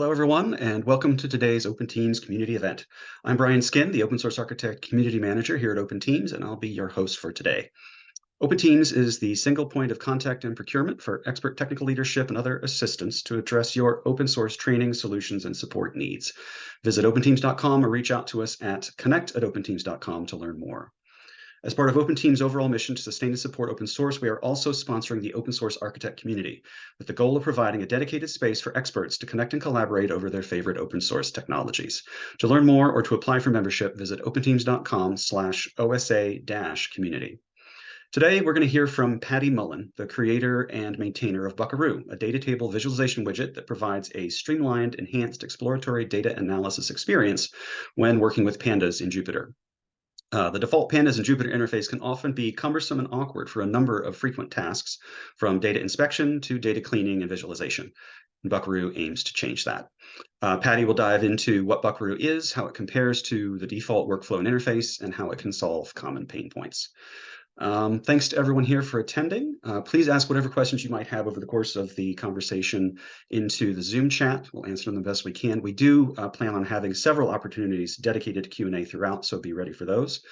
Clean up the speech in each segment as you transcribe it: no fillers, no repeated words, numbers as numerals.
Hello, everyone, and welcome to today's Open Teams community event. I'm Brian Skin, the Open Source Architect Community Manager here at Open Teams, and I'll be your host for today. Open Teams is the single point of contact and procurement for expert technical leadership and other assistance to address your open source training, solutions, and support needs. Visit openteams.com or reach out to us at connect@openteams.com to learn more. As part of Open Teams' overall mission to sustain and support open source, we are also sponsoring the Open Source Architect community with the goal of providing a dedicated space for experts to connect and collaborate over their favorite open source technologies. To learn more or to apply for membership, visit openteams.com/OSA-community. Today, we're going to hear from Patty Mullen, the creator and maintainer of Buckaroo, a DataTable visualization widget that provides a streamlined, enhanced exploratory data analysis experience when working with pandas in Jupyter. The default pandas and Jupyter interface can often be cumbersome and awkward for a number of frequent tasks, from data inspection to data cleaning and visualization. And Buckaroo aims to change that. Patty will dive into what Buckaroo is, how it compares to the default workflow and interface, and how it can solve common pain points. Thanks to everyone here for attending. Please ask whatever questions you might have over the course of the conversation into the Zoom chat. We'll answer them the best we can. We do plan on having several opportunities dedicated to Q&A throughout, so be ready for those.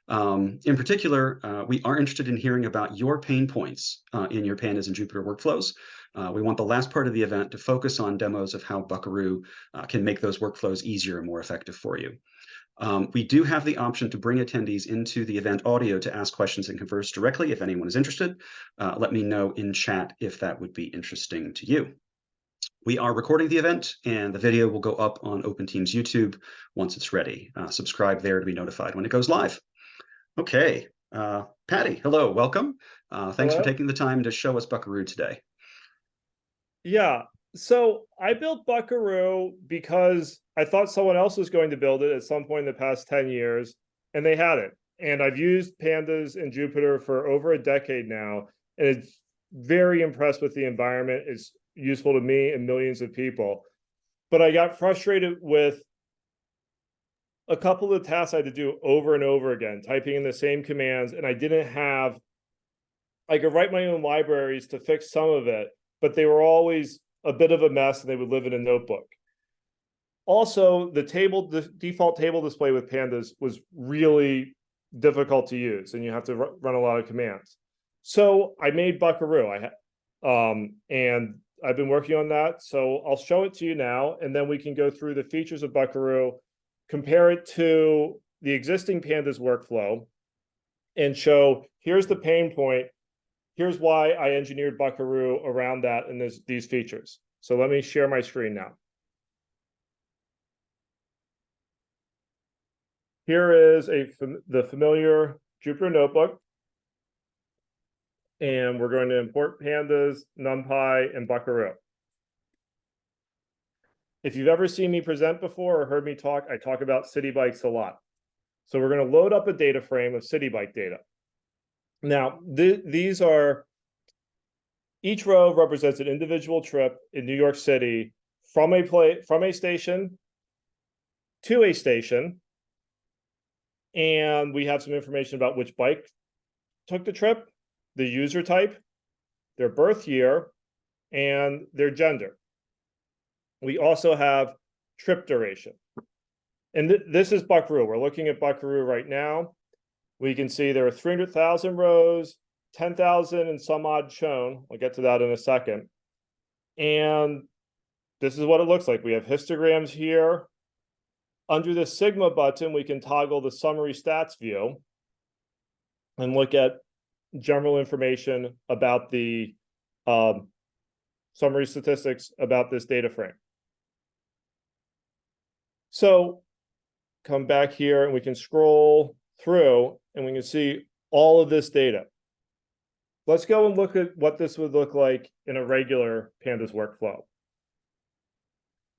In particular, we are interested in hearing about your pain points in your Pandas and Jupyter workflows. We want the last part of the event to focus on demos of how Buckaroo can make those workflows easier and more effective for you. We do have the option to bring attendees into the event audio to ask questions and converse directly if anyone is interested. Let me know in chat if that would be interesting to you. We are recording the event, and the video will go up on Open Teams YouTube once it's ready. Subscribe there to be notified when it goes live. Okay, Patty, hello, welcome. Thanks for taking the time to show us Buckaroo today. Yeah, so I built Buckaroo because I thought someone else was going to build it at some point in the past 10 years, and they hadn't. And I've used Pandas and Jupyter for over a decade now, and it's very impressed with the environment. It's useful to me and millions of people. But I got frustrated with a couple of tasks I had to do over and over again, typing in the same commands, and I didn't have, I could write my own libraries to fix some of it, but they were always a bit of a mess and they would live in a notebook. Also, the default table display with Pandas was really difficult to use, and you have to run a lot of commands. So I made Buckaroo, and I've been working on that. So I'll show it to you now, and then we can go through the features of Buckaroo, compare it to the existing Pandas workflow, and show here's the pain point. Here's why I engineered Buckaroo around that and these features. So let me share my screen now. Here is the familiar Jupyter notebook. And we're going to import Pandas, NumPy, and Buckaroo. If you've ever seen me present before or heard me talk, I talk about city bikes a lot. So we're going to load up a data frame of city bike data. Now, these are, each row represents an individual trip in New York City from a station to a station. And we have some information about which bike took the trip, the user type, their birth year, and their gender. We also have trip duration. And this is Buckaroo. We're looking at Buckaroo right now. We can see there are 300,000 rows, 10,000 and some odd shown. I'll get to that in a second. And this is what it looks like. We have histograms here. Under the Sigma button, we can toggle the summary stats view and look at general information about the summary statistics about this data frame. So come back here and we can scroll through and we can see all of this data. Let's go and look at what this would look like in a regular Pandas workflow.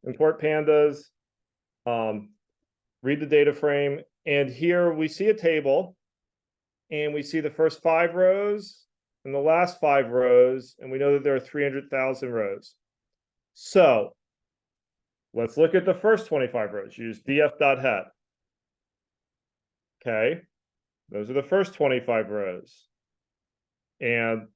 Import Pandas, read the data frame, and here we see a table, and we see the first 5 rows and the last 5 rows, and we know that there are 300,000 rows. So let's look at the first 25 rows. Use df.head. Okay, those are the first 25 rows. And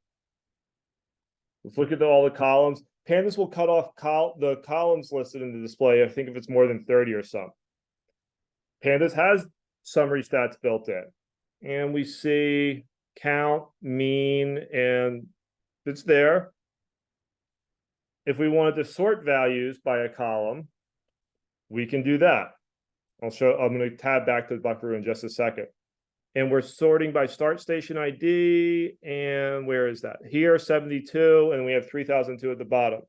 let's look at all the columns. Pandas will cut off the columns listed in the display, I think if it's more than 30 or so. Pandas has summary stats built in. And we see count, mean, and it's there. If we wanted to sort values by a column, we can do that. I'm going to tab back to Buckaroo in just a second. And we're sorting by start station ID. And where is that? Here, 72, and we have 3002 at the bottom.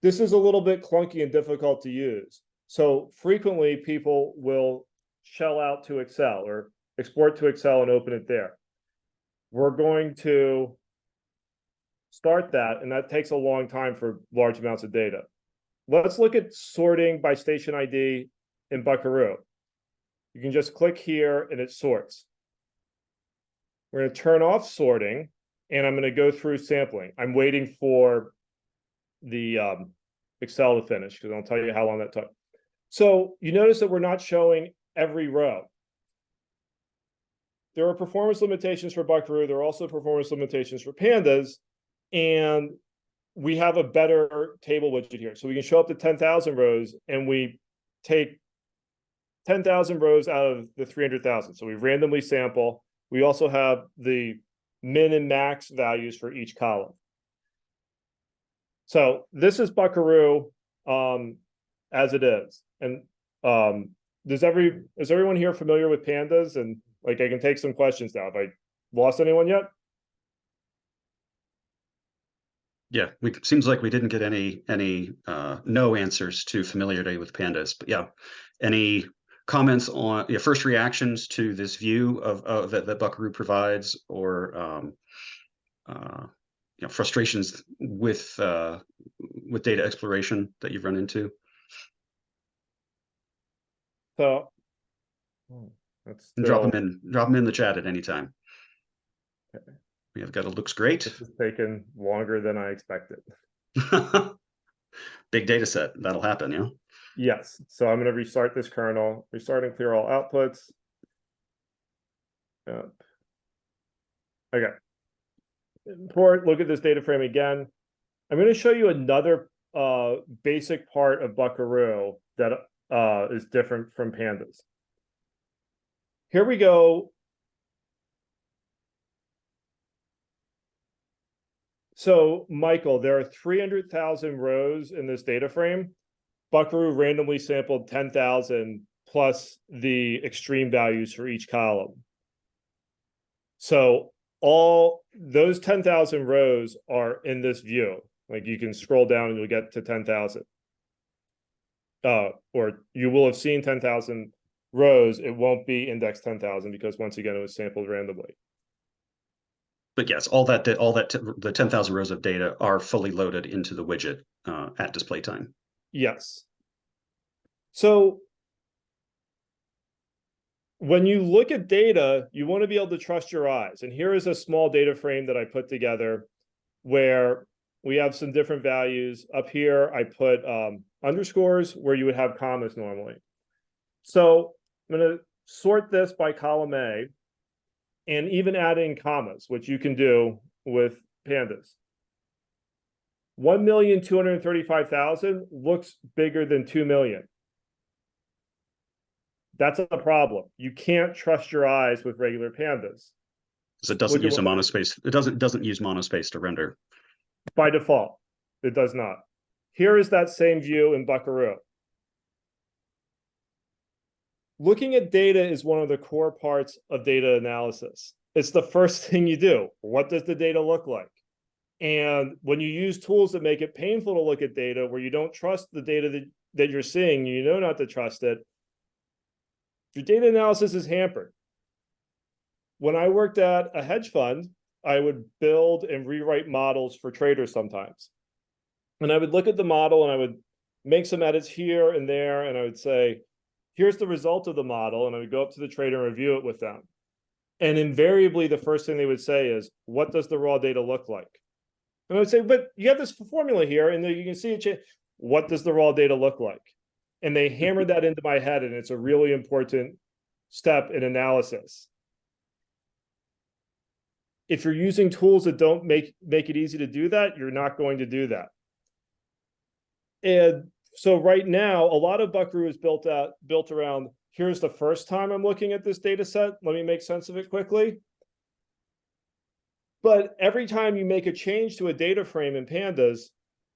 This is a little bit clunky and difficult to use. So frequently people will shell out to Excel or export to Excel and open it there. We're going to start that, and that takes a long time for large amounts of data. Let's look at sorting by station ID in Buckaroo. You can just click here and it sorts. We're going to turn off sorting, and I'm going to go through sampling. I'm waiting for the Excel to finish because I'll tell you how long that took. So you notice that we're not showing every row. There are performance limitations for Buckaroo. There are also performance limitations for Pandas, and we have a better table widget here. So we can show up to 10,000 rows, and we take 10,000 rows out of the 300,000. So we randomly sample. We also have the min and max values for each column. So this is Buckaroo as it is. And is everyone here familiar with Pandas? And like, I can take some questions now. Have I lost anyone yet? Yeah, seems like we didn't get any no answers to familiarity with Pandas. But yeah, any comments on your first reactions to this view of that Buckaroo provides, or frustrations with data exploration that you've run into? So that's still... drop them in the chat at any time. Okay. We have got a looks great. This has taken longer than I expected. Big data set. That'll happen, yeah? Yes. So I'm going to restart this kernel, restart and clear all outputs. Yep. Okay. Look at this data frame again. I'm going to show you another basic part of Buckaroo that is different from Pandas. Here we go. So, Michael, there are 300,000 rows in this data frame. Buckaroo randomly sampled 10,000 plus the extreme values for each column. So all those 10,000 rows are in this view. Like, you can scroll down and you'll get to 10,000. Or you will have seen 10,000 rows. It won't be index 10,000 because, once again, it was sampled randomly. But yes, the 10,000 rows of data are fully loaded into the widget at display time. Yes. So when you look at data, you want to be able to trust your eyes. And here is a small data frame that I put together where we have some different values. Up here, I put underscores where you would have commas normally. So I'm going to sort this by column A, and even add in commas, which you can do with Pandas. 1,235,000 looks bigger than 2 million. That's a problem. You can't trust your eyes with regular Pandas. So it doesn't use a monospace. It doesn't use monospace to render. By default, it does not. Here is that same view in Buckaroo. Looking at data is one of the core parts of data analysis. It's the first thing you do. What does the data look like? And when you use tools that make it painful to look at data, where you don't trust the data that you're seeing, you know not to trust it, your data analysis is hampered. When I worked at a hedge fund, I would build and rewrite models for traders sometimes. And I would look at the model and I would make some edits here and there, and I would say, here's the result of the model, and I would go up to the trader and review it with them. And invariably, the first thing they would say is, what does the raw data look like? And I would say, but you have this formula here, and you can see it change. What does the raw data look like? And they hammered that into my head, and it's a really important step in analysis. If you're using tools that don't make it easy to do that, you're not going to do that. And so right now, a lot of Buckaroo is built around, here's the first time I'm looking at this data set. Let me make sense of it quickly. But every time you make a change to a data frame in pandas,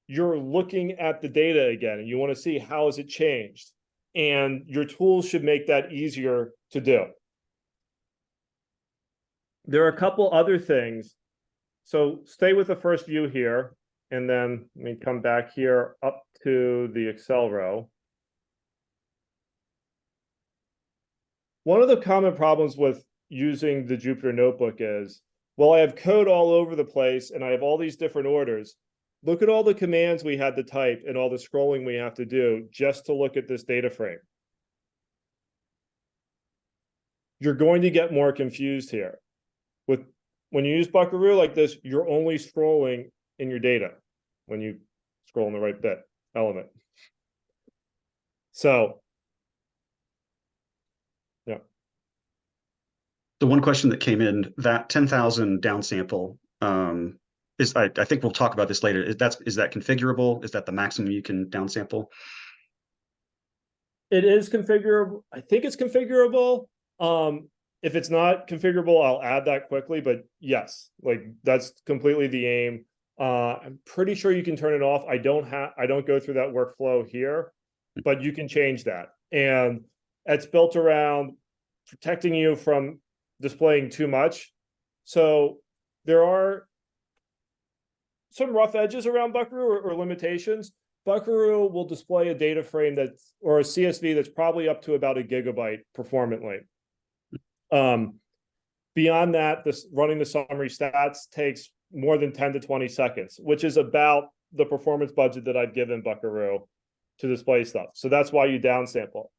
you're looking at the data again, and you want to see how has it changed. And your tools should make that easier to do. There are a couple other things. So stay with the first view here, and then let me come back here up to the Excel row. One of the common problems with using the Jupyter Notebook is, well, I have code all over the place and I have all these different orders. Look at all the commands we had to type and all the scrolling we have to do just to look at this data frame. You're going to get more confused here. When you use Buckaroo like this, you're only scrolling in your data when you scroll in the right element. So, yeah. The one question that came in, that 10,000 downsample, I think we'll talk about this later. Is that configurable? Is that the maximum you can downsample? It is configurable. I think it's configurable. If it's not configurable, I'll add that quickly. But yes, like that's completely the aim. I'm pretty sure you can turn it off. I don't go through that workflow here, but you can change that. And it's built around protecting you from displaying too much. So there are some rough edges around Buckaroo or limitations. Buckaroo will display a data frame or a CSV that's probably up to about 1 gigabyte performantly. Beyond that, running the summary stats takes more than 10 to 20 seconds, which is about the performance budget that I've given Buckaroo to display stuff. So that's why you downsample.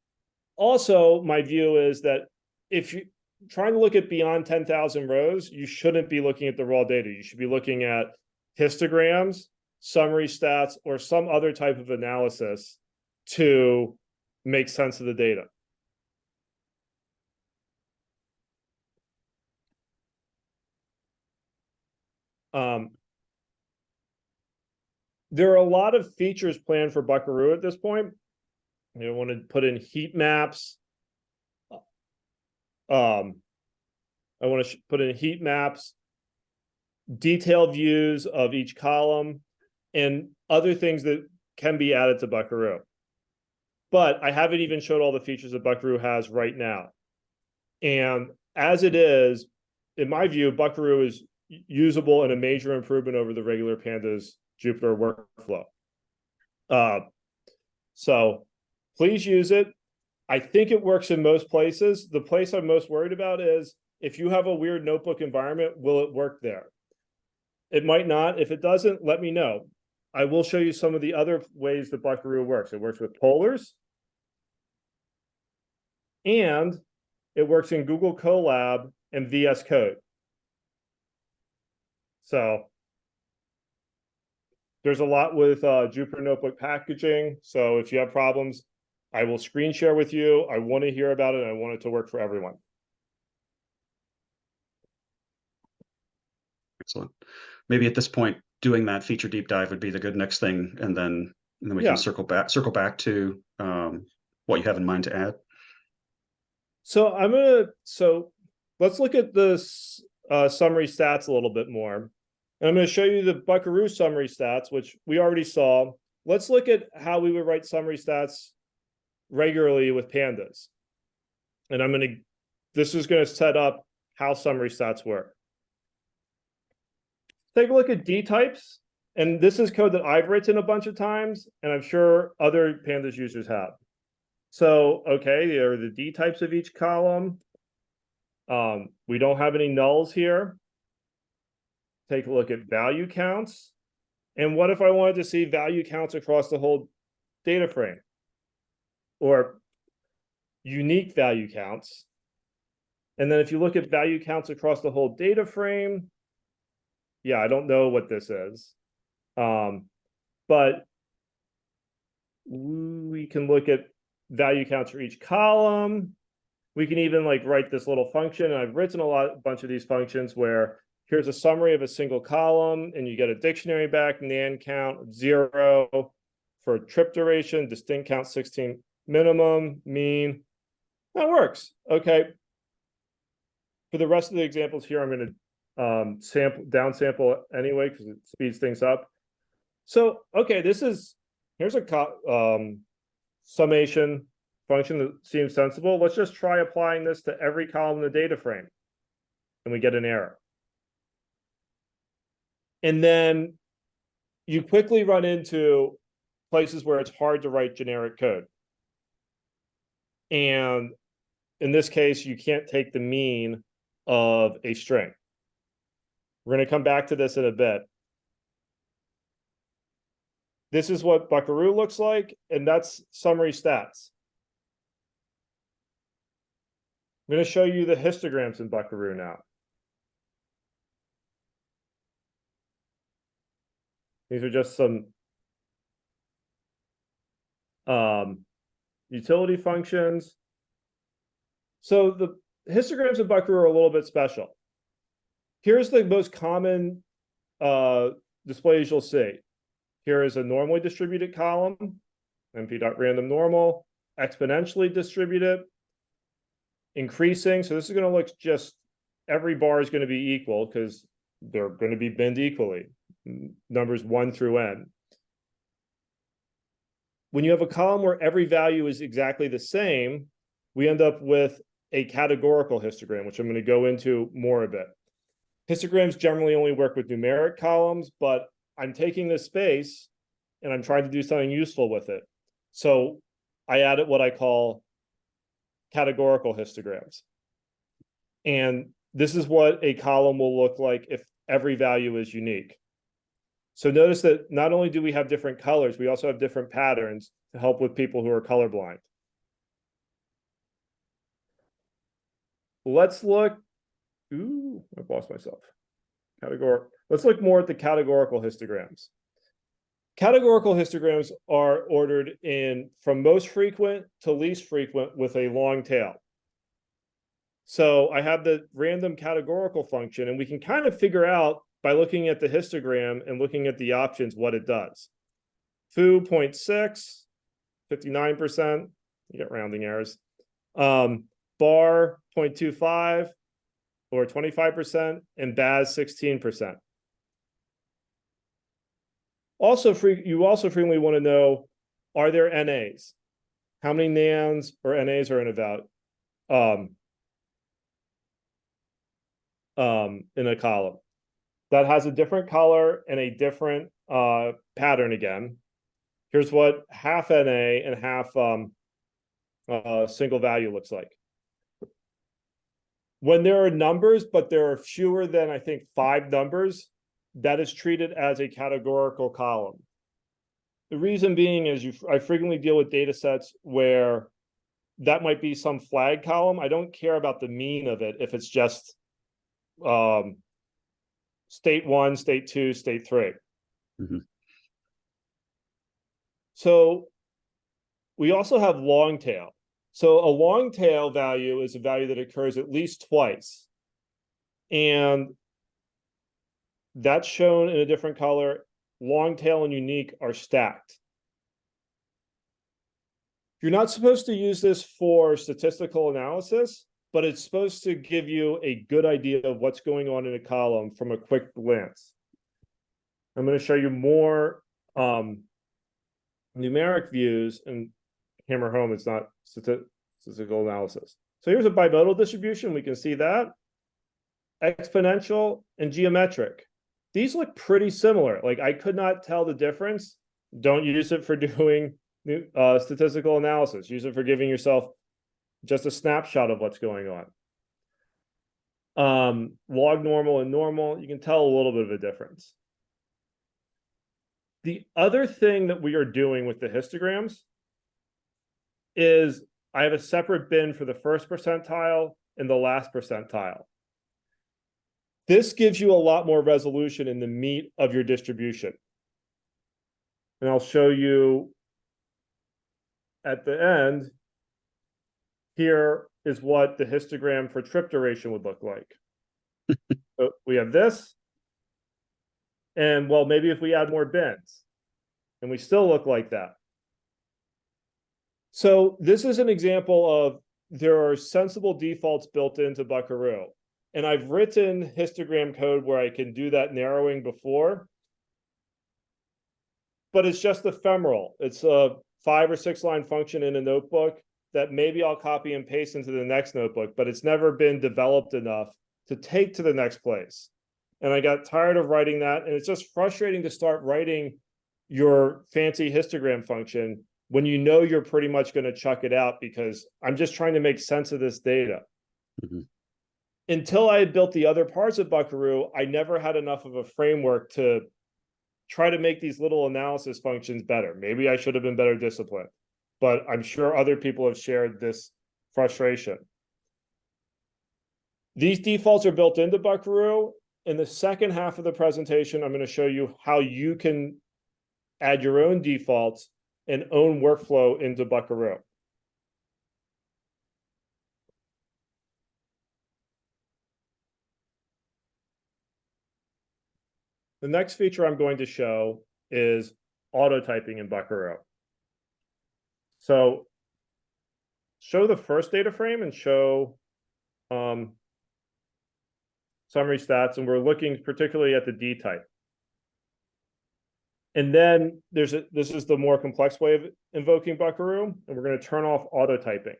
Also, my view is that if you're trying to look at beyond 10,000 rows, you shouldn't be looking at the raw data. You should be looking at histograms, summary stats, or some other type of analysis to make sense of the data. There are a lot of features planned for Buckaroo at this point. You want to put in heat maps. I want to put in heat maps, detailed views of each column, and other things that can be added to Buckaroo. But I haven't even showed all the features that Buckaroo has right now. And as it is, in my view, Buckaroo is usable and a major improvement over the regular Pandas Jupyter workflow. So please use it. I think it works in most places. The place I'm most worried about is if you have a weird notebook environment, will it work there? It might not. If it doesn't, let me know. I will show you some of the other ways that Buckaroo works. It works with polars, and it works in Google Colab and VS Code. So there's a lot with Jupyter Notebook packaging. So if you have problems, I will screen share with you. I want to hear about it. And I want it to work for everyone. Excellent. Maybe at this point, doing that feature deep dive would be the good next thing, and then we can circle back to what you have in mind to add. So let's look at this summary stats a little bit more. And I'm going to show you the Buckaroo summary stats, which we already saw. Let's look at how we would write summary stats regularly with pandas. And this is going to set up how summary stats work. Take a look at D types. And this is code that I've written a bunch of times, and I'm sure other pandas users have. So, okay, there are the D types of each column. We don't have any nulls here. Take a look at value counts. And what if I wanted to see value counts across the whole data frame? Or unique value counts. And then if you look at value counts across the whole data frame, yeah, I don't know what this is. But we can look at value counts for each column. We can even write this little function. And I've written a bunch of these functions where here's a summary of a single column and you get a dictionary back, nan count 0, for trip duration, distinct count 16 minimum, mean. That works. Okay. For the rest of the examples here, I'm going to downsample anyway because it speeds things up. So, okay, here's a summation function that seems sensible. Let's just try applying this to every column in the data frame, and we get an error. And then you quickly run into places where it's hard to write generic code. And in this case, you can't take the mean of a string. We're going to come back to this in a bit. This is what Buckaroo looks like, and that's summary stats. I'm going to show you the histograms in Buckaroo now. These are just some utility functions. So the histograms in Buckaroo are a little bit special. Here's the most common displays you'll see. Here is a normally distributed column, np.random normal, exponentially distributed, increasing. So this is going to look just, every bar is going to be equal because they're going to be binned equally, numbers 1 through n. When you have a column where every value is exactly the same, we end up with a categorical histogram, which I'm going to go into more a bit. Histograms generally only work with numeric columns, but I'm taking this space and I'm trying to do something useful with it. So I added what I call categorical histograms. And this is what a column will look like if every value is unique. So notice that not only do we have different colors, we also have different patterns to help with people who are colorblind. Let's look, I've lost myself. Let's look more at the categorical histograms. Categorical histograms are ordered from most frequent to least frequent with a long tail. So I have the random categorical function, and we can kind of figure out by looking at the histogram and looking at the options what it does. Foo 0.6, 59%, you get rounding errors. Bar 0.25 or 25%, and Baz 16%. You also frequently want to know, are there NAs? How many nans or NAs are in a column? That has a different color and a different pattern again. Here's what half NA and half single value looks like. When there are numbers, but there are fewer than, I think, 5 numbers, that is treated as a categorical column. The reason being is I frequently deal with data sets where that might be some flag column. I don't care about the mean of it if it's just state 1, state 2, state 3. Mm-hmm. So we also have long tail. So a long tail value is a value that occurs at least twice. And that's shown in a different color. Long tail and unique are stacked. You're not supposed to use this for statistical analysis, but it's supposed to give you a good idea of what's going on in a column from a quick glance. I'm going to show you more numeric views and hammer home it's not statistical analysis. So here's a bimodal distribution. We can see that. Exponential and geometric. These look pretty similar. Like, I could not tell the difference. Don't use it for doing statistical analysis. Use it for giving yourself just a snapshot of what's going on. Log normal and normal, you can tell a little bit of a difference. The other thing that we are doing with the histograms is I have a separate bin for the first percentile and the last percentile. This gives you a lot more resolution in the meat of your distribution. And I'll show you at the end. Here is what the histogram for trip duration would look like. So we have this. And well, maybe if we add more bins. and we still look like that. So this is an example of there are sensible defaults built into Buckaroo. And I've written histogram code where I can do that narrowing before, but it's just ephemeral. It's a 5 or 6 line function in a notebook that maybe I'll copy and paste into the next notebook, but it's never been developed enough to take to the next place. And I got tired of writing that. And it's just frustrating to start writing your fancy histogram function when you know you're pretty much going to chuck it out, because I'm just trying to make sense of this data. Mhm. Until I had built the other parts of Buckaroo, I never had enough of a framework to try to make these little analysis functions better. Maybe I should have been better disciplined, but I'm sure other people have shared this frustration. These defaults are built into Buckaroo. In the second half of the presentation, I'm going to show you how you can add your own defaults and own workflow into Buckaroo. The next feature I'm going to show is auto typing in Buckaroo. So show the first data frame and show summary stats, and we're looking particularly at the D type. And then this is the more complex way of invoking Buckaroo, and we're going to turn off auto typing.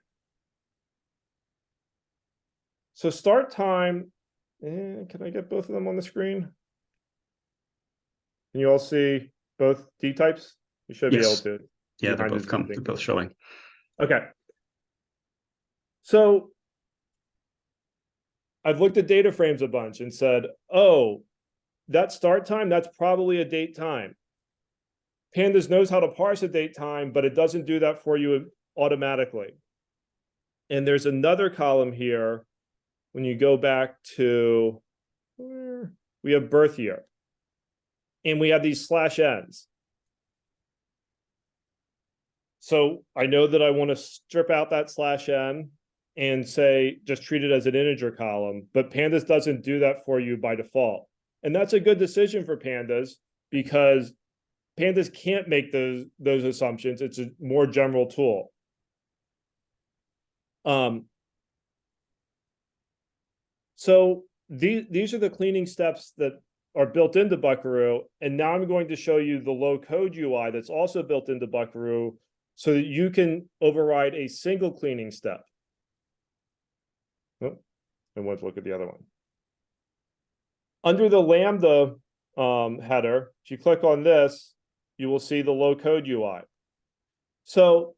So start time, can I get both of them on the screen? Can you all see both D types? You should be able to. Yeah, they're both showing. Okay. So I've looked at data frames a bunch and said, oh, that start time, that's probably a date time. Pandas knows how to parse a date time, but it doesn't do that for you automatically. And there's another column here when you go back to where we have birth year. And we have these /n's. So I know that I want to strip out that /n and say, just treat it as an integer column, but Pandas doesn't do that for you by default. And that's a good decision for Pandas, because Pandas can't make those assumptions. It's a more general tool. So these are the cleaning steps that are built into Buckaroo. And now I'm going to show you the low code UI that's also built into Buckaroo so that you can override a single cleaning step. Oh, I want to look at the other one. Under the Lambda header, if you click on this, you will see the low code UI. So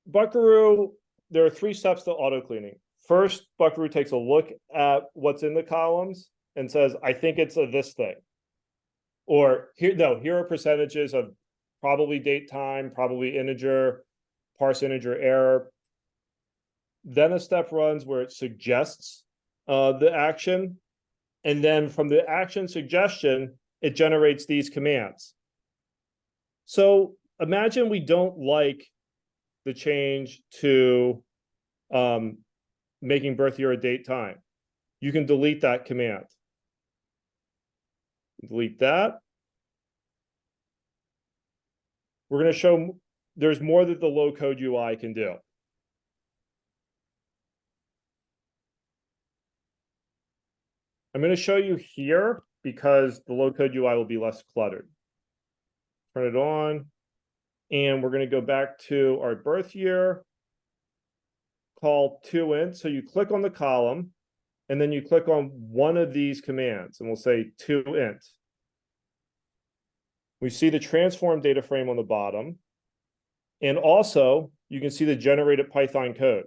Buckaroo, there are 3 steps to auto cleaning. First, Buckaroo takes a look at what's in the columns and says, I think it's this thing. Or here are percentages of probably date time, probably integer, parse integer error. Then a step runs where it suggests the action. And then from the action suggestion, it generates these commands. So imagine we don't like the change to making birth year a date time. You can delete that command. Delete that. We're going to show there's more that the low code UI can do. I'm going to show you here because the low code UI will be less cluttered. Turn it on. And we're going to go back to our birth year, call toInt. So you click on the column, and then you click on one of these commands, and we'll say toInt. We see the transform data frame on the bottom. And also, you can see the generated Python code.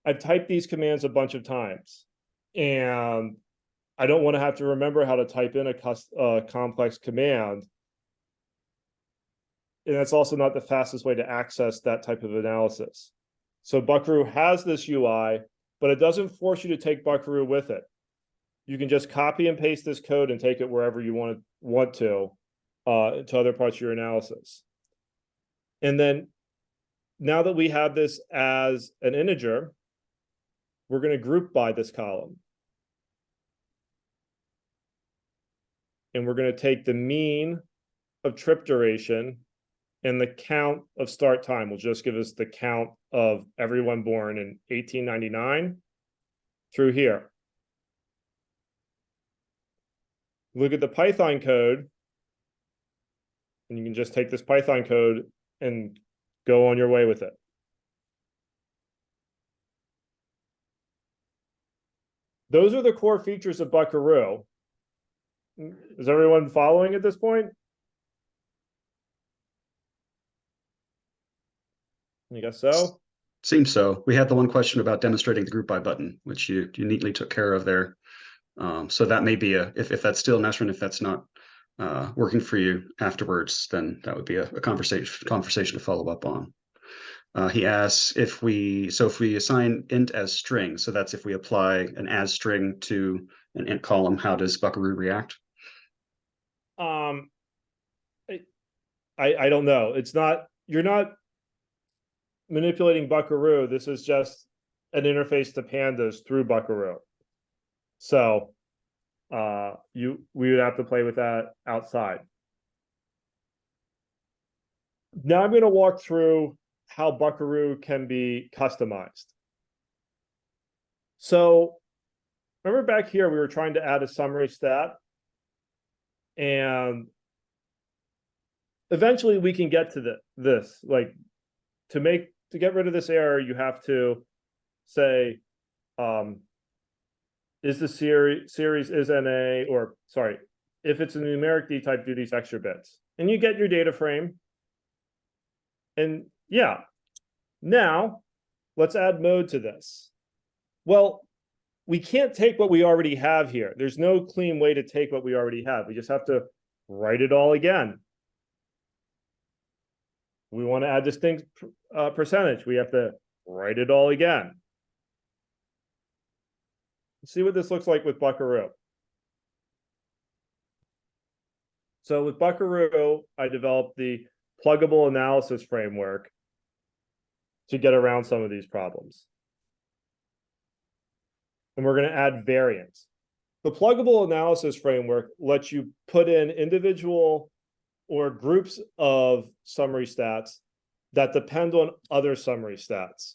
I've typed these commands a bunch of times, and I don't want to have to remember how to type in a complex command. And that's also not the fastest way to access that type of analysis. So Buckaroo has this UI, but it doesn't force you to take Buckaroo with it. You can just copy and paste this code and take it wherever you want to other parts of your analysis. And then now that we have this as an integer, we're going to group by this column. and we're going to take the mean of trip duration and the count of start time will just give us the count of everyone born in 1899 through here. Look at the Python code, and you can just take this Python code and go on your way with it. Those are the core features of Buckaroo. Is everyone following at this point? I guess so. Seems so. We had the one question about demonstrating the group by button, which you neatly took care of there. So that may be if that's still an issue, and if that's not working for you afterwards, then that would be a conversation to follow up on. He asks if we assign int as string, so that's if we apply an as string to an int column, how does Buckaroo react? I don't know. It's not, you're not manipulating Buckaroo. This is just an interface to pandas through Buckaroo. So we would have to play with that outside. Now I'm going to walk through how Buckaroo can be customized. So remember back here, we were trying to add a summary stat, and eventually we can get to this. Like to get rid of this error, you have to say, is the series is NA, or sorry, if it's a numeric D type, do these extra bits, and you get your data frame. And yeah, now let's add mode to this. Well, we can't take what we already have here. There's no clean way to take what we already have. We just have to write it all again. We want to add distinct percentage. We have to write it all again. Let's see what this looks like with Buckaroo. So with Buckaroo, I developed the pluggable analysis framework to get around some of these problems. And we're going to add variance. The pluggable analysis framework lets you put in individual or groups of summary stats that depend on other summary stats.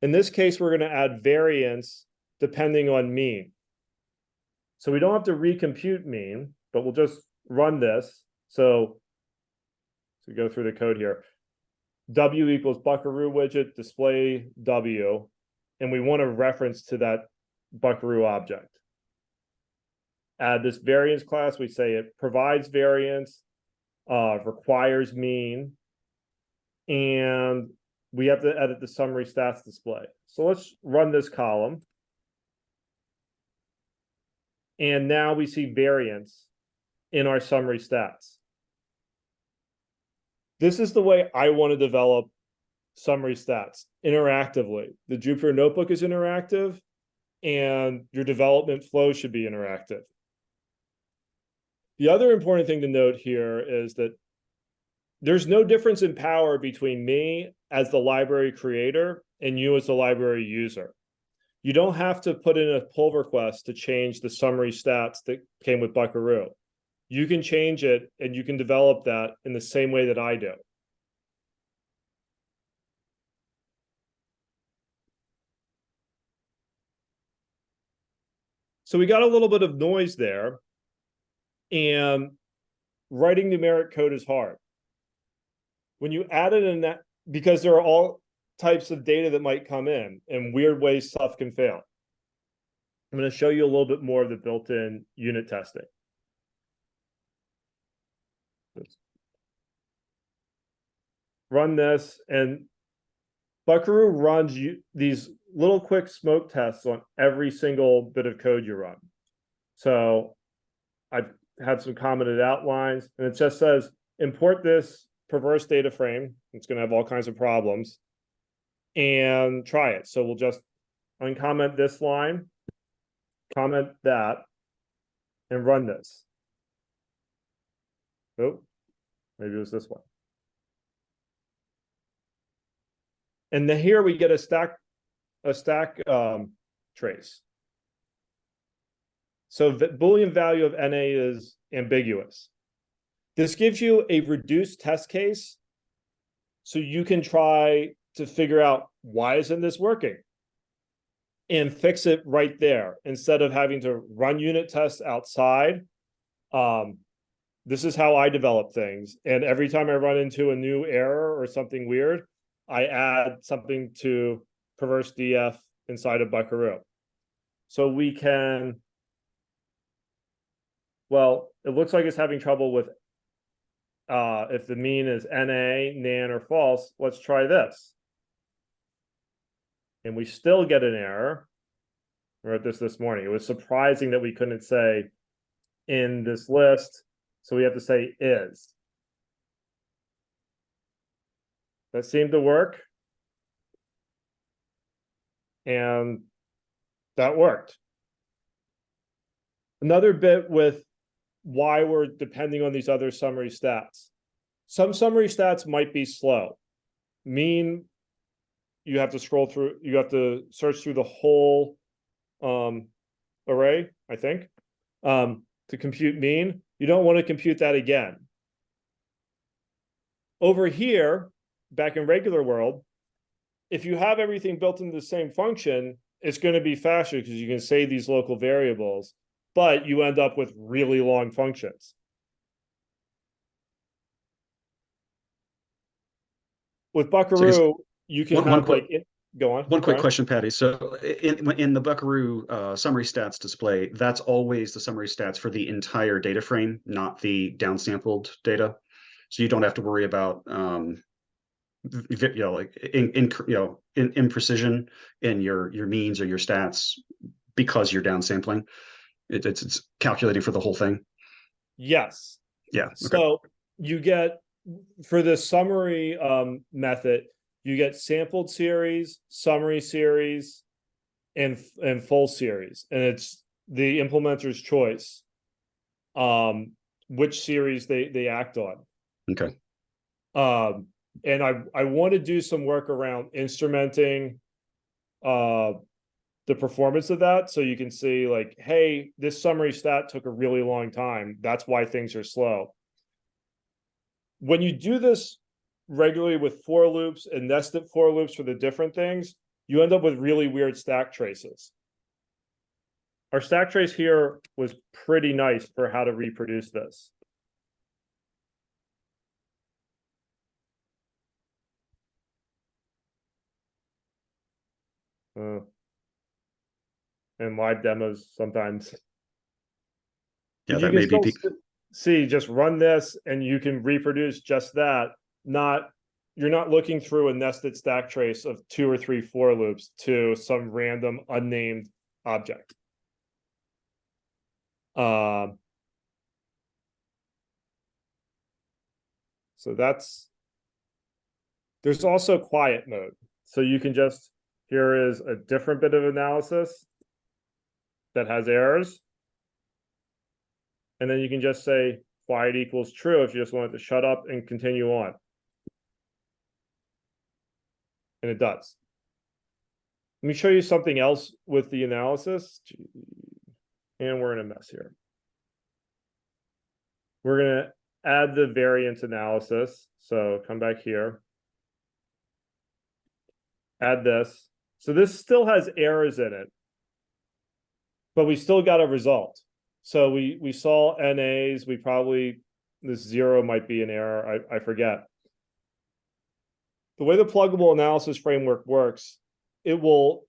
In this case, we're going to add variance depending on mean. So we don't have to recompute mean, but we'll just run this. So go through the code here. W equals Buckaroo widget, display W, and we want a reference to that Buckaroo object. Add this variance class. We say it provides variance, requires mean, and we have to edit the summary stats display. So let's run this column. And now we see variance in our summary stats. This is the way I want to develop summary stats interactively. The Jupyter Notebook is interactive, and your development flow should be interactive. The other important thing to note here is that there's no difference in power between me as the library creator and you as the library user. You don't have to put in a pull request to change the summary stats that came with Buckaroo. You can change it and you can develop that in the same way that I do. So we got a little bit of noise there, and writing numeric code is hard. When you add it in that, because there are all types of data that might come in weird ways stuff can fail. I'm going to show you a little bit more of the built-in unit testing. Let's run this, and Buckaroo runs these little quick smoke tests on every single bit of code you run. So I've had some commented outlines, and it just says, import this perverse data frame. It's going to have all kinds of problems, and try it. So we'll just uncomment this line, comment that, and run this. Oh, maybe it was this one. And then here we get a stack trace. So the Boolean value of NA is ambiguous. This gives you a reduced test case so you can try to figure out why isn't this working and fix it right there instead of having to run unit tests outside. This is how I develop things. And every time I run into a new error or something weird, I add something to perverse DF inside of Buckaroo. So we can, well, it looks like it's having trouble with if the mean is NA, NaN, or false. Let's try this. And we still get an error. I wrote this morning. It was surprising that we couldn't say in this list. So we have to say is. That seemed to work. And that worked. Another bit with why we're depending on these other summary stats. Some summary stats might be slow. Mean, you have to scroll through, you have to search through the whole array, I think, to compute mean. You don't want to compute that again. Over here, back in regular world, if you have everything built into the same function, it's going to be faster because you can save these local variables, but you end up with really long functions. With Buckaroo, you can have like, go on. One quick question, Patty. So in the Buckaroo summary stats display, that's always the summary stats for the entire data frame, not the downsampled data. So you don't have to worry about like imprecision in your means or your stats because you're downsampling. It's calculating for the whole thing. Yes. Yeah. Okay. So you get, for the summary method, you get sampled series, summary series, and full series, and it's the implementer's choice which series they act on. Okay. And I want to do some work around instrumenting the performance of that, so you can see like, hey, this summary stat took a really long time. That's why things are slow. When you do this regularly with for loops and nested for loops for the different things, you end up with really weird stack traces. Our stack trace here was pretty nice for how to reproduce this. And live demos sometimes. Yeah, that may be. See, just run this and you can reproduce just that. You're not looking through a nested stack trace of 2 or 3 for loops to some random unnamed object. So there's also quiet mode. So you can just, here is a different bit of analysis that has errors. And then you can just say quiet equals true if you just want it to shut up and continue on. And it does. Let me show you something else with the analysis. And we're in a mess here. We're going to add the variance analysis. So come back here. Add this. So this still has errors in it, but we still got a result. So we saw NAs, this 0 might be an error, I forget. The way the pluggable analysis framework works, it will,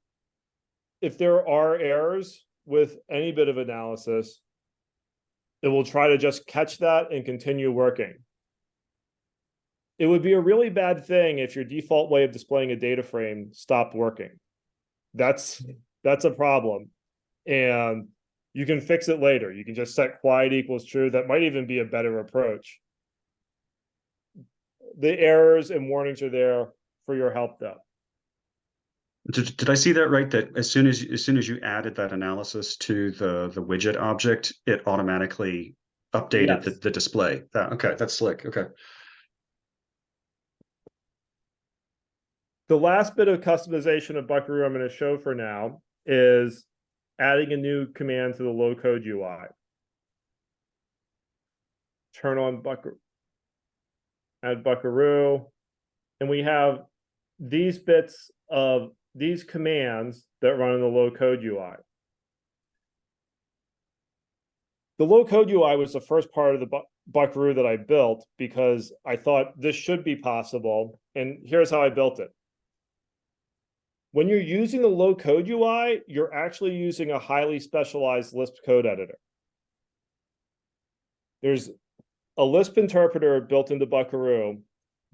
if there are errors with any bit of analysis, it will try to just catch that and continue working. It would be a really bad thing if your default way of displaying a data frame stopped working. That's a problem. And you can fix it later. You can just set quiet equals true. That might even be a better approach. The errors and warnings are there for your help, though. Did I see that right? That as soon as you added that analysis to the widget object, it automatically updated the display. Okay, that's slick. Okay. The last bit of customization of Buckaroo I'm going to show for now is adding a new command to the low code UI. Turn on add Buckaroo, and we have these bits of these commands that run in the low code UI. The low code UI was the first part of the Buckaroo that I built because I thought this should be possible. And here's how I built it. When you're using the low code UI, you're actually using a highly specialized Lisp code editor. There's a Lisp interpreter built into Buckaroo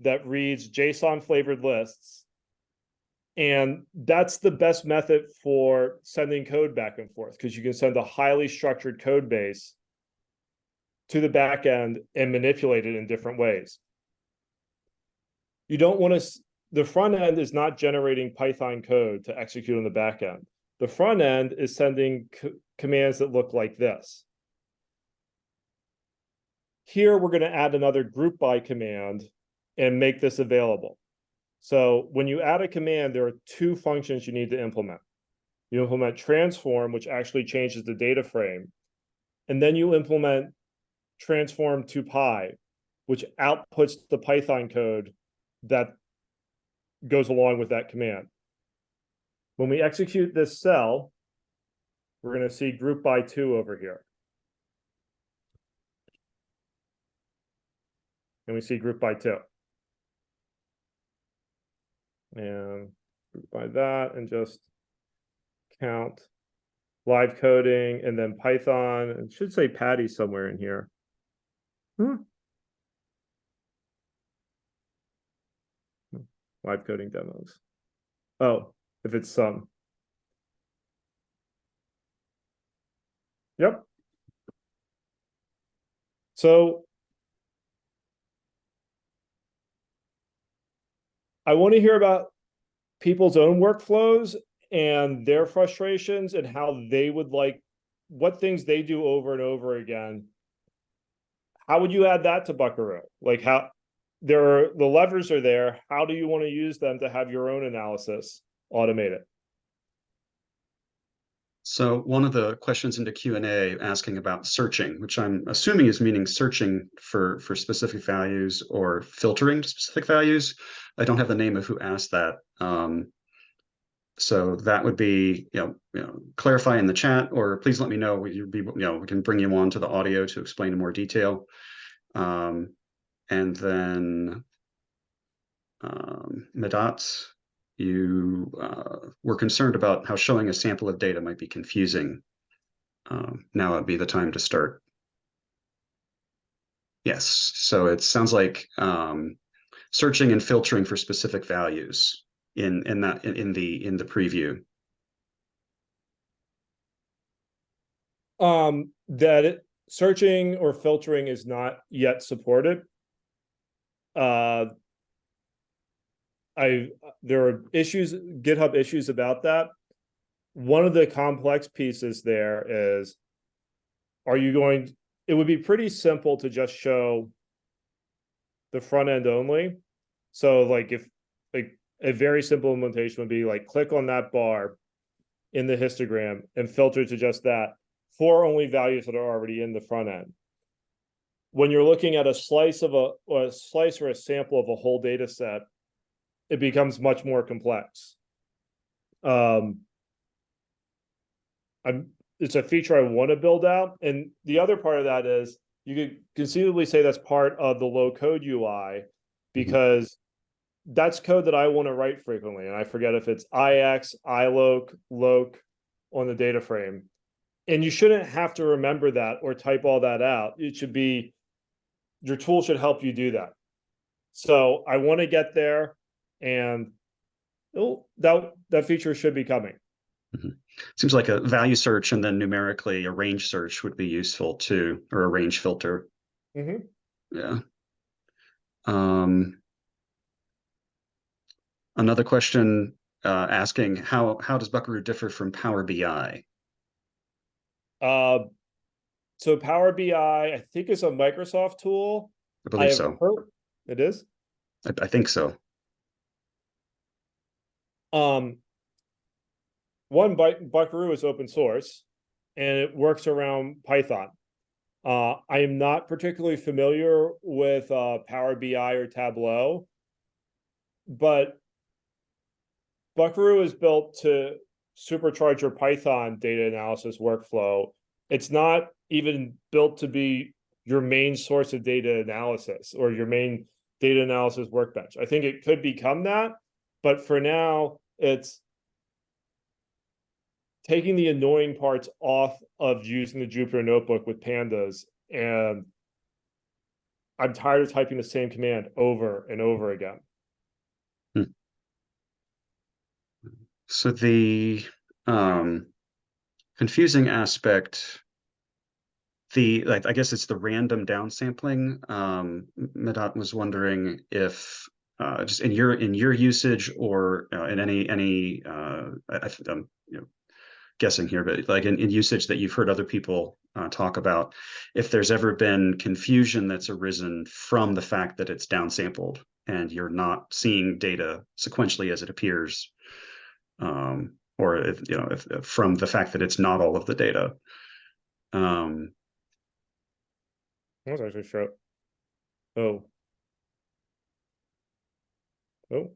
that reads JSON flavored lists. And that's the best method for sending code back and forth because you can send a highly structured code base to the back end and manipulate it in different ways. You don't want to, the front end is not generating Python code to execute on the back end. The front end is sending commands that look like this. Here, we're going to add another group by command and make this available. So when you add a command, there are two functions you need to implement. You implement transform, which actually changes the data frame. And then you implement transform to Py, which outputs the Python code that goes along with that command. When we execute this cell, we're going to see group by 2 over here. And we see group by 2. And group by that, and just count live coding, and then Python. It should say Patty somewhere in here. Live coding demos. Oh, if it's some. Yep. So I want to hear about people's own workflows and their frustrations and how they would like what things they do over and over again. How would you add that to Buckaroo? Like how the levers are there. How do you want to use them to have your own analysis automated? So one of the questions into Q&A asking about searching, which I'm assuming is meaning searching for specific values or filtering to specific values. I don't have the name of who asked that. So that would be, clarify in the chat, or please let me know. We can bring you on to the audio to explain in more detail. And then Medat, you were concerned about how showing a sample of data might be confusing. Now would be the time to start. Yes, so it sounds like searching and filtering for specific values in the preview. Searching or filtering is not yet supported. There are issues, GitHub issues about that. One of the complex pieces there is, it would be pretty simple to just show the front end only. So like if a very simple implementation would be like, click on that bar in the histogram and filter to just that for only values that are already in the front end. When you're looking at a slice or a sample of a whole data set, it becomes much more complex. It's a feature I want to build out. And the other part of that is you could conceivably say that's part of the low code UI because that's code that I want to write frequently. And I forget if it's IX, iloc, loc on the data frame. And you shouldn't have to remember that or type all that out. It should be, your tool should help you do that. So I want to get there, and that feature should be coming. Seems like a value search and then numerically a range search would be useful too, or a range filter. Yeah. Another question asking how does Buckaroo differ from Power BI? So Power BI, I think, is a Microsoft tool. I believe so. It is? I think so. one, Buckaroo is open source, and it works around Python. I am not particularly familiar with Power BI or Tableau, but Buckaroo is built to supercharge your Python data analysis workflow. It's not even built to be your main source of data analysis or your main data analysis workbench. I think it could become that, but for now, it's taking the annoying parts off of using the Jupyter notebook with pandas. And I'm tired of typing the same command over and over again. So the confusing aspect, I guess it's the random downsampling. Medot was wondering if just in your usage or in any I'm guessing here, but like in usage that you've heard other people talk about, if there's ever been confusion that's arisen from the fact that it's downsampled and you're not seeing data sequentially as it appears, or if from the fact that it's not all of the data. I was actually sure. Oh. I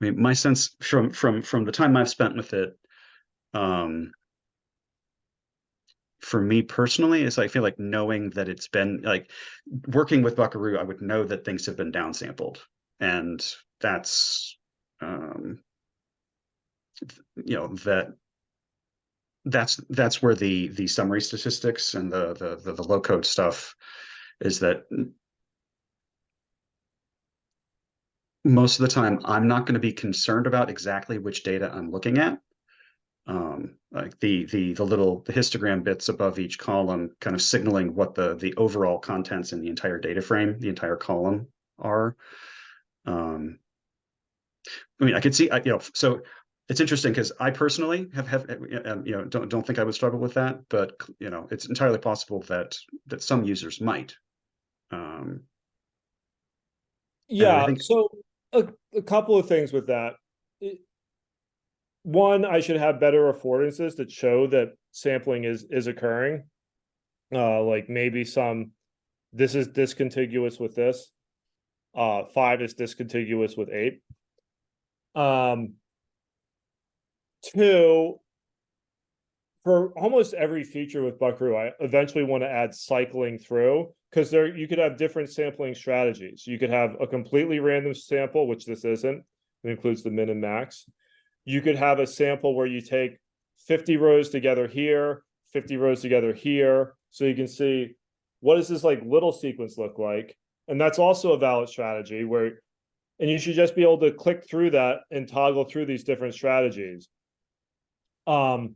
mean, my sense from the time I've spent with it, for me personally, is I feel like knowing that it's been like working with Buckaroo, I would know that things have been downsampled, and that's that's where the summary statistics and the low code stuff is, that most of the time I'm not going to be concerned about exactly which data I'm looking at. Like the histogram bits above each column kind of signaling what the overall contents in the entire data frame, the entire column are. I mean, I could see, so it's interesting because I personally have don't think I would struggle with that, but it's entirely possible that some users might. Yeah, I think, so a couple of things with that. One, I should have better affordances that show that sampling is occurring. Like maybe this is discontiguous with this. 5 is discontiguous with 8. 2, for almost every feature with Buckaroo, I eventually want to add cycling through, because you could have different sampling strategies. You could have a completely random sample, which this isn't. It includes the min and max. You could have a sample where you take 50 rows together here, 50 rows together here, so you can see what does this like little sequence look like. And that's also a valid strategy and you should just be able to click through that and toggle through these different strategies. My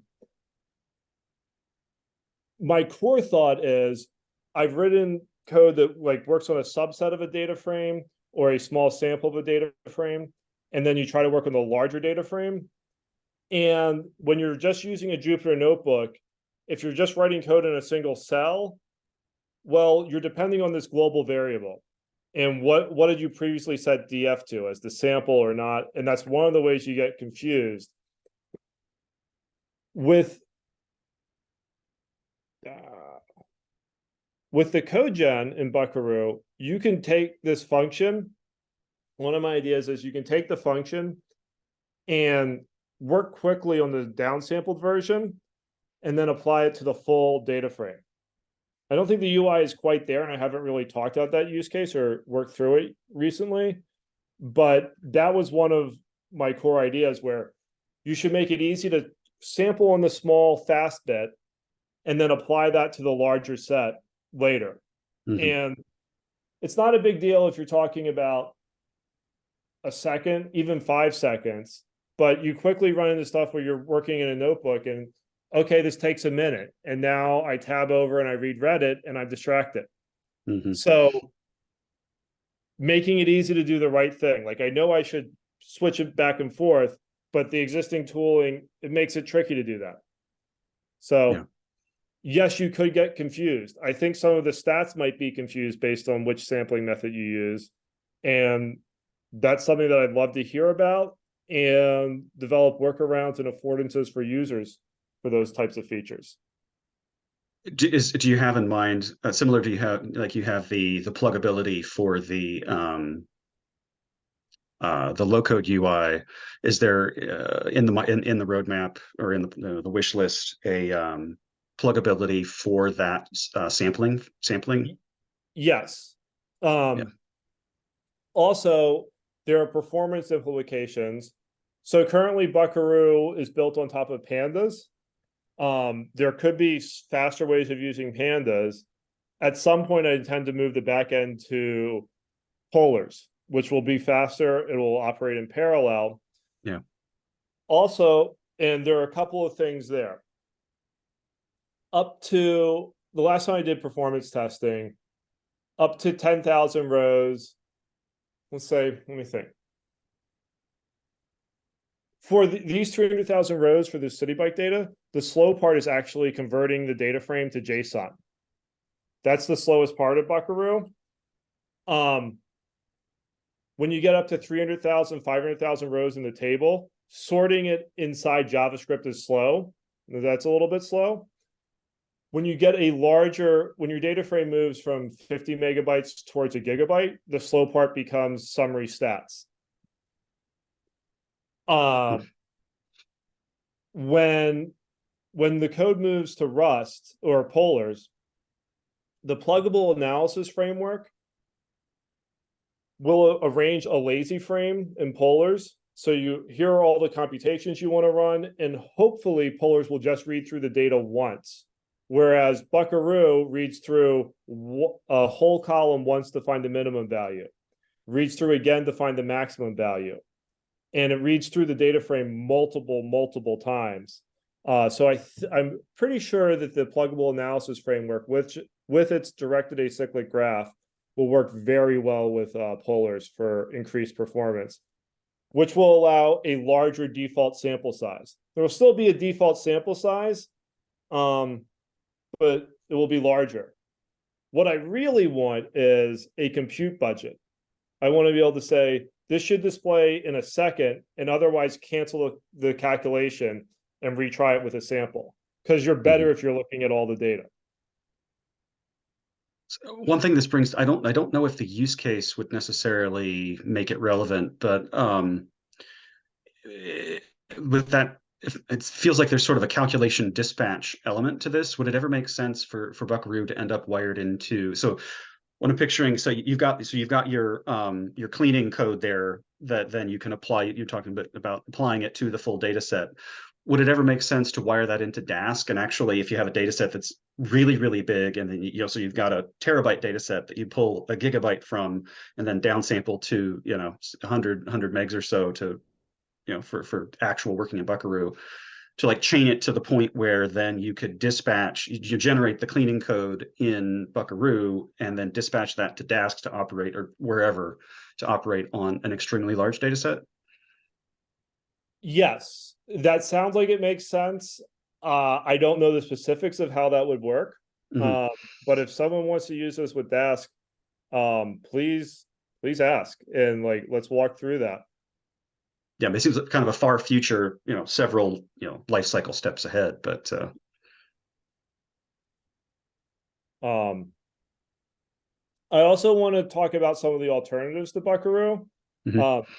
core thought is I've written code that like works on a subset of a data frame or a small sample of a data frame, and then you try to work on the larger data frame. And when you're just using a Jupyter notebook, if you're just writing code in a single cell, well, you're depending on this global variable. And what did you previously set df to, as the sample or not? And that's one of the ways you get confused. With the code gen in Buckaroo, you can take this function. One of my ideas is you can take the function and work quickly on the downsampled version and then apply it to the full data frame. I don't think the UI is quite there, and I haven't really talked about that use case or worked through it recently, but that was one of my core ideas, where you should make it easy to sample on the small fast bit and then apply that to the larger set later. And it's not a big deal if you're talking about a second, even 5 seconds, but you quickly run into stuff where you're working in a notebook and, okay, this takes a minute, and now I tab over and I read Reddit and I'm distracted. So making it easy to do the right thing. Like, I know I should switch it back and forth, but the existing tooling, it makes it tricky to do that. So yes, you could get confused. I think some of the stats might be confused based on which sampling method you use. And that's something that I'd love to hear about and develop workarounds and affordances for users for those types of features. Do you have in mind similar to you have the pluggability for the low code UI? Is there in the roadmap or in the wish list a pluggability for that sampling? Yes. Yeah. Also, there are performance implications. So currently Buckaroo is built on top of pandas. There could be faster ways of using pandas. At some point, I intend to move the backend to polars, which will be faster. It will operate in parallel. Yeah. Also, and there are a couple of things there. Up to the last time I did performance testing, up to 10,000 rows, let's say, let me think. For these 300,000 rows for the city bike data, the slow part is actually converting the data frame to JSON. That's the slowest part of Buckaroo. When you get up to 300,000, 500,000 rows in the table, sorting it inside JavaScript is slow. That's a little bit slow. When you get when your data frame moves from 50 megabytes towards a gigabyte, the slow part becomes summary stats. When the code moves to Rust or polars, the pluggable analysis framework will arrange a lazy frame in polars. So here are all the computations you want to run, and hopefully polars will just read through the data once. Whereas Buckaroo reads through a whole column once to find the minimum value, reads through again to find the maximum value, and it reads through the data frame multiple times. So I'm pretty sure that the pluggable analysis framework with its directed acyclic graph will work very well with polars for increased performance, which will allow a larger default sample size. There will still be a default sample size, but it will be larger. What I really want is a compute budget. I want to be able to say, this should display in a second and otherwise cancel the calculation and retry it with a sample, because you're better if you're looking at all the data. So one thing this brings, I don't know if the use case would necessarily make it relevant, but with that, it feels like there's sort of a calculation dispatch element to this. Would it ever make sense for Buckaroo to end up wired into? So what I'm picturing, so you've got your cleaning code there that then you can apply. You're talking about applying it to the full data set. Would it ever make sense to wire that into Dask? And actually, if you have a data set that's really big, and then so you've got a terabyte data set that you pull a gigabyte from, and then downsample to 100 megs or so to for actual working in Buckaroo, to like chain it to the point where then you could dispatch, you generate the cleaning code in Buckaroo and then dispatch that to Dask to operate, or wherever, to operate on an extremely large data set? Yes, that sounds like it makes sense. I don't know the specifics of how that would work. Mm-hmm. But if someone wants to use this with Dask, please ask, and let's walk through that. Yeah, it seems kind of a far future, several, life cycle steps ahead, but I also want to talk about some of the alternatives to Buckaroo. mm-hmm.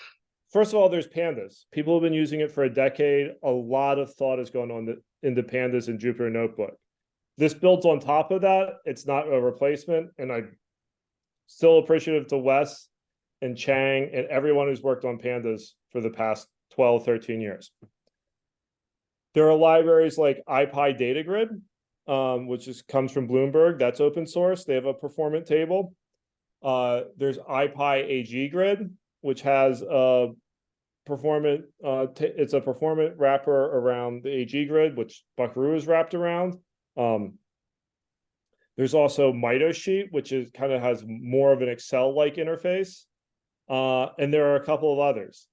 First of all, there's pandas. People have been using it for a decade. A lot of thought has gone on into pandas in Jupyter Notebook. This builds on top of that. It's not a replacement, and I'm still appreciative to Wes and Chang and everyone who's worked on pandas for the past 12, 13 years. There are libraries like IPy DataGrid, which comes from Bloomberg. That's open source. They have a performant table. There's IPy AGGrid, which has a performant, it's a performant wrapper around the AGGrid, which Buckaroo is wrapped around. There's also MitoSheet, which is kind of has more of an Excel-like interface. And there are a couple of others.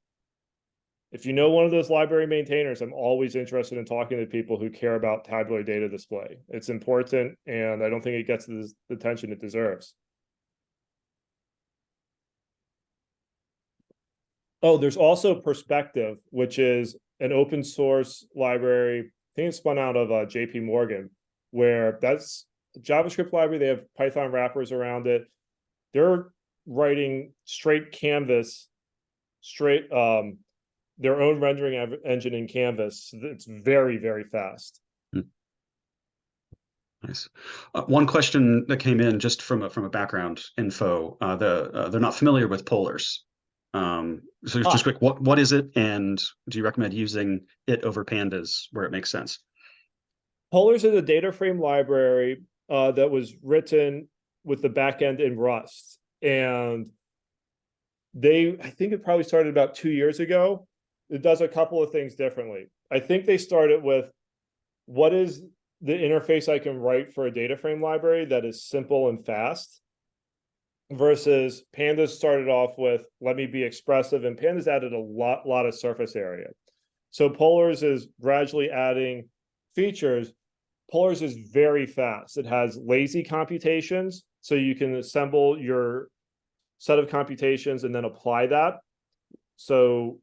If you know one of those library maintainers, I'm always interested in talking to people who care about tabular data display. It's important, and I don't think it gets the attention it deserves. Oh, there's also Perspective, which is an open source library. I think it's spun out of JP Morgan, where that's a JavaScript library. They have Python wrappers around it. They're writing straight Canvas, straight their own rendering engine in Canvas. It's very, very fast. Nice. One question that came in just from a background info, they're not familiar with polars. So just quick, what is it, and do you recommend using it over pandas where it makes sense? Polars is a data frame library that was written with the backend in Rust. And I think it probably started about 2 years ago. It does a couple of things differently. I think they started with, what is the interface I can write for a data frame library that is simple and fast? Versus pandas started off with, let me be expressive, and pandas added a lot of surface area. So polars is gradually adding features. Polars is very fast. It has lazy computations, so you can assemble your set of computations and then apply that. So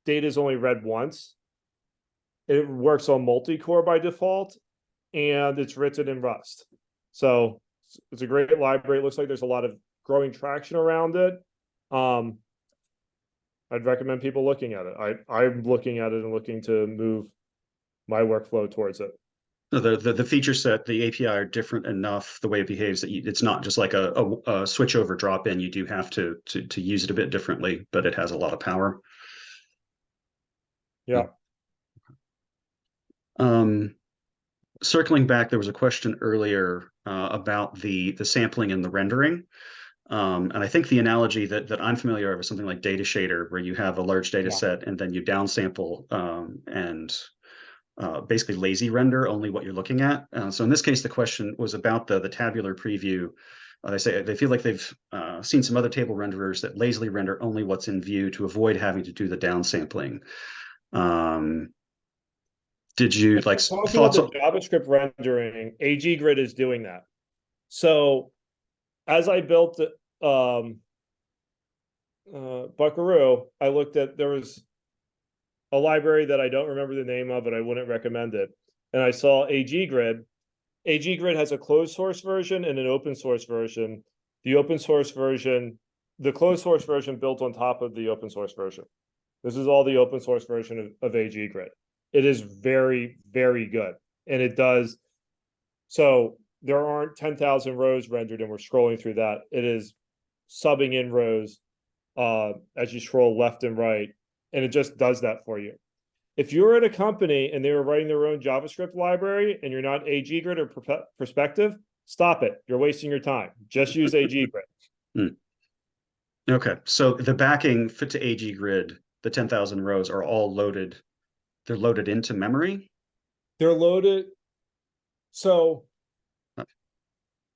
data is only read once. It works on multi-core by default, and it's written in Rust. So it's a great library. It looks like there's a lot of growing traction around it. I'd recommend people looking at it. I'm looking at it and looking to move my workflow towards it. The feature set, the API are different enough the way it behaves that it's not just like a switch over drop in. You do have to use it a bit differently, but it has a lot of power. Yeah. Circling back, there was a question earlier about the sampling and the rendering. And I think the analogy that I'm familiar with is something like data shader, where you have a large data set and then you downsample and basically lazy render only what you're looking at. So in this case, the question was about the tabular preview. They say they feel like they've seen some other table renderers that lazily render only what's in view to avoid having to do the downsampling. Did you like talking about thoughts the on? JavaScript rendering? AG-Grid is doing that. So as I built Buckaroo, I looked at, there was a library that I don't remember the name of, but I wouldn't recommend it. And I saw AG-Grid. AG-Grid has a closed source version and an open source version. The open source version, the closed source version built on top of the open source version. This is all the open source version of AG-Grid. It is very, very good. And it does, so there aren't 10,000 rows rendered and we're scrolling through that. It is subbing in rows as you scroll left and right. And it just does that for you. If you're at a company and they were writing their own JavaScript library and you're not AG-Grid or Perspective, stop it. You're wasting your time. Just use AG-Grid. Okay, so the backing fit to AG-Grid, the 10,000 rows are all loaded. They're loaded into memory? They're loaded. So the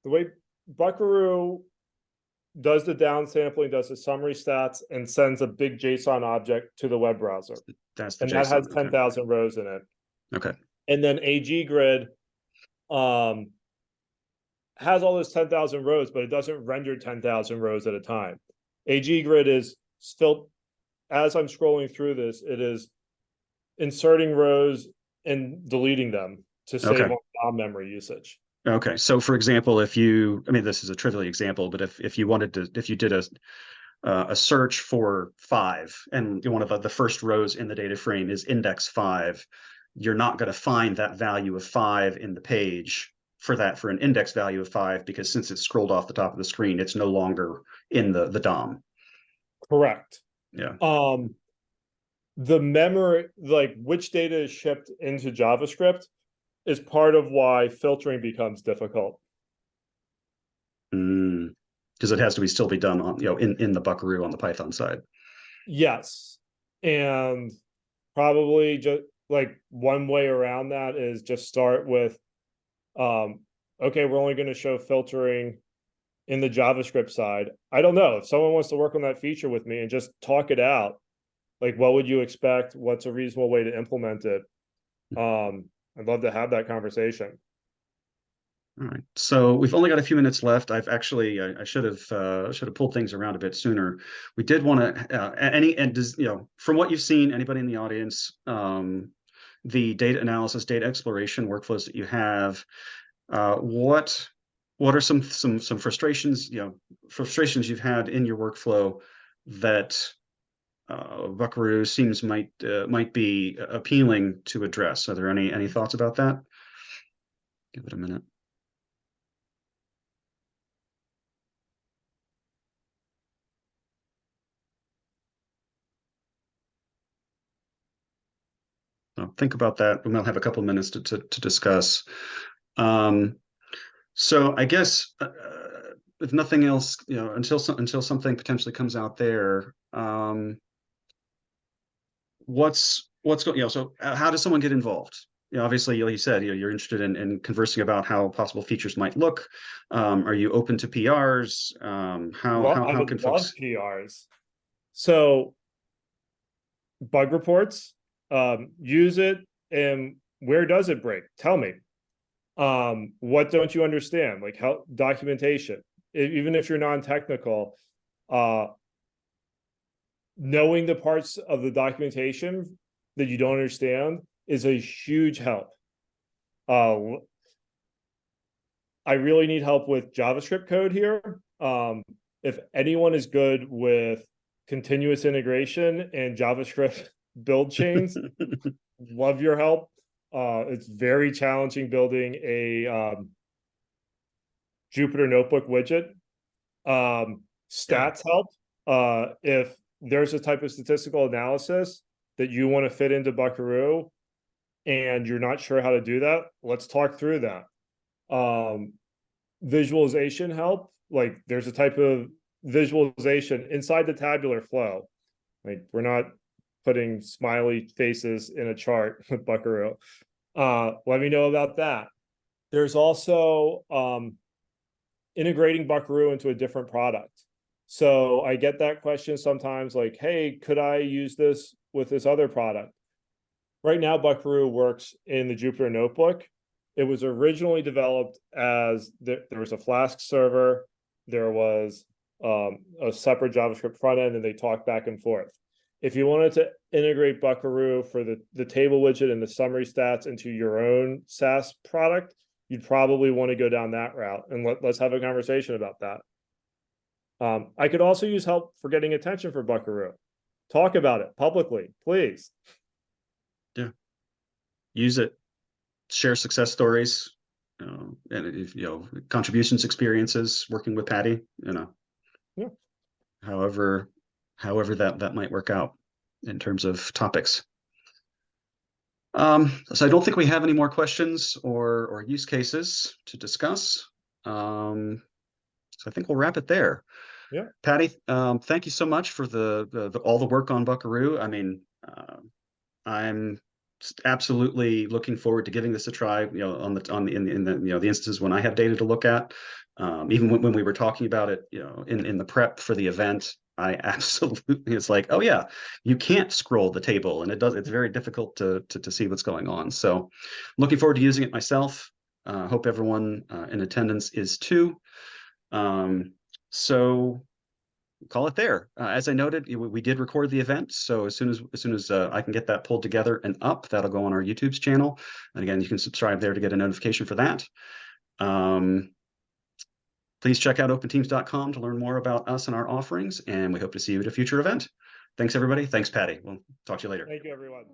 way Buckaroo does the downsampling, does the summary stats, and sends a big JSON object to the web browser. That's the and JSON. that has 10,000 rows in it. Okay. And then AG-Grid has all those 10,000 rows, but it doesn't render 10,000 rows at a time. AG-Grid is still, as I'm scrolling through this, it is inserting rows and deleting them to save on DOM memory usage. Okay. So for example, if you, I mean, this is a trivial example, but if you wanted to, if you did a search for 5 and one of the first rows in the data frame is index 5, you're not going to find that value of 5 in the page for an index value of 5, because since it's scrolled off the top of the screen, it's no longer in the DOM. Correct. Yeah. The memory, like which data is shipped into JavaScript, is part of why filtering becomes difficult. Because it has to still be done on, in the Buckaroo on the Python side. Yes. And probably just like one way around that is just start with, okay, we're only going to show filtering in the JavaScript side. I don't know if someone wants to work on that feature with me and just talk it out. Like, what would you expect? What's a reasonable way to implement it? I'd love to have that conversation. All right. So we've only got a few minutes left. I've actually I should have pulled things around a bit sooner. We did want to does from what you've seen, anybody in the audience, the data analysis, data exploration workflows that you have, what are some frustrations frustrations you've had in your workflow that Buckaroo seems might be appealing to address? Are there any thoughts about that? Give it a minute. So think about that. We'll have a couple of minutes to discuss. Um, so I guess if nothing else, until something potentially comes out there, what's going? So how does someone get involved? Obviously, you said you're interested in conversing about how possible features might look. Are you open to PRs? I How would can love folks? PRs. So bug reports, use it, and where does it break? Tell me. What don't you understand? Like how documentation, even if you're non-technical, knowing the parts of the documentation that you don't understand is a huge help. I really need help with JavaScript code here. If anyone is good with continuous integration and JavaScript build chains, love your help. It's very challenging building a Jupyter notebook widget. Stats help. If there's a type of statistical analysis that you want to fit into Buckaroo and you're not sure how to do that, let's talk through that. Visualization help. Like there's a type of visualization inside the tabular flow. Like we're not putting smiley faces in a chart with Buckaroo. Let me know about that. There's also integrating Buckaroo into a different product. So I get that question sometimes like, hey, could I use this with this other product? Right now, Buckaroo works in the Jupyter Notebook. It was originally developed as there was a Flask server, there was a separate JavaScript front end, and they talk back and forth. If you wanted to integrate Buckaroo for the table widget and the summary stats into your own SaaS product, you'd probably want to go down that route. And let's have a conversation about that. I could also use help for getting attention for Buckaroo. Talk about it publicly, please. Yeah, use it. Share success stories, and if, contributions, experiences working with Patty. Yeah. However that might work out in terms of topics. So I don't think we have any more questions or use cases to discuss. So I think we'll wrap it there. Yeah. Patty, thank you so much for all the work on Buckaroo. I mean, I'm absolutely looking forward to giving this a try. In the instances when I have data to look at, even when we were talking about it, in the prep for the event, I absolutely it's like, oh yeah, you can't scroll the table, and it's very difficult to see what's going on. So, looking forward to using it myself. Hope everyone in attendance is too. So call it there. As I noted, we did record the event, so as soon as I can get that pulled together and up, that'll go on our YouTube's channel. And again, you can subscribe there to get a notification for that. Please check out openteams.com to learn more about us and our offerings, and we hope to see you at a future event. Thanks, everybody. Thanks, Patty. We'll talk to you later. Thank you, everyone.